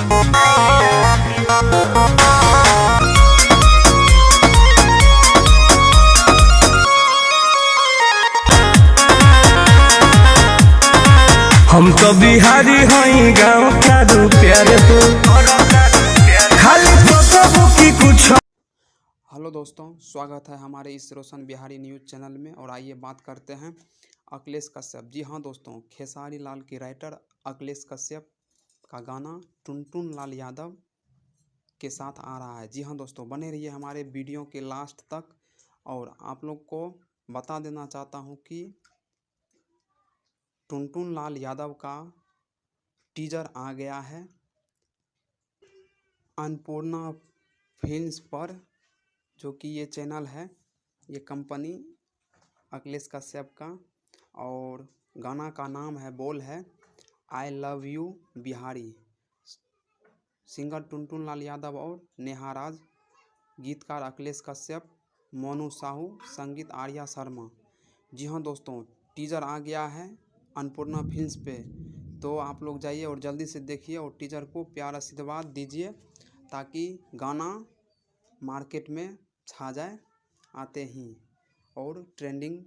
हम तो बिहारी हई गाँव का दू प्यार हो खाली तो की कुछ। हेलो दोस्तों, स्वागत है हमारे इस रोशन बिहारी न्यूज़ चैनल में। और आइए बात करते हैं अखिलेश कश्यप। जी हाँ दोस्तों, खेसारी लाल की राइटर अखिलेश कश्यप का गाना टुनटुन लाल यादव के साथ आ रहा है। जी हाँ दोस्तों, बने रहिए हमारे वीडियो के लास्ट तक। और आप लोग को बता देना चाहता हूँ कि टुनटुन लाल यादव का टीजर आ गया है अन्नपूर्णा फिल्म्स पर, जो कि ये चैनल है, ये कंपनी अखिलेश कश्यप का। और गाना का नाम है, बोल है I love you Bihari. Singer Tuntun Lal Yadav और नेहा राज, गीतकार अखिलेश कश्यप, मोनू साहू, संगीत आर्या शर्मा। जी हाँ दोस्तों, टीजर आ गया है अन्नपूर्णा फिल्म्स पे, तो आप लोग जाइए और जल्दी से देखिए और टीजर को प्यार आशीर्वाद दीजिए ताकि गाना मार्केट में छा जाए आते ही और ट्रेंडिंग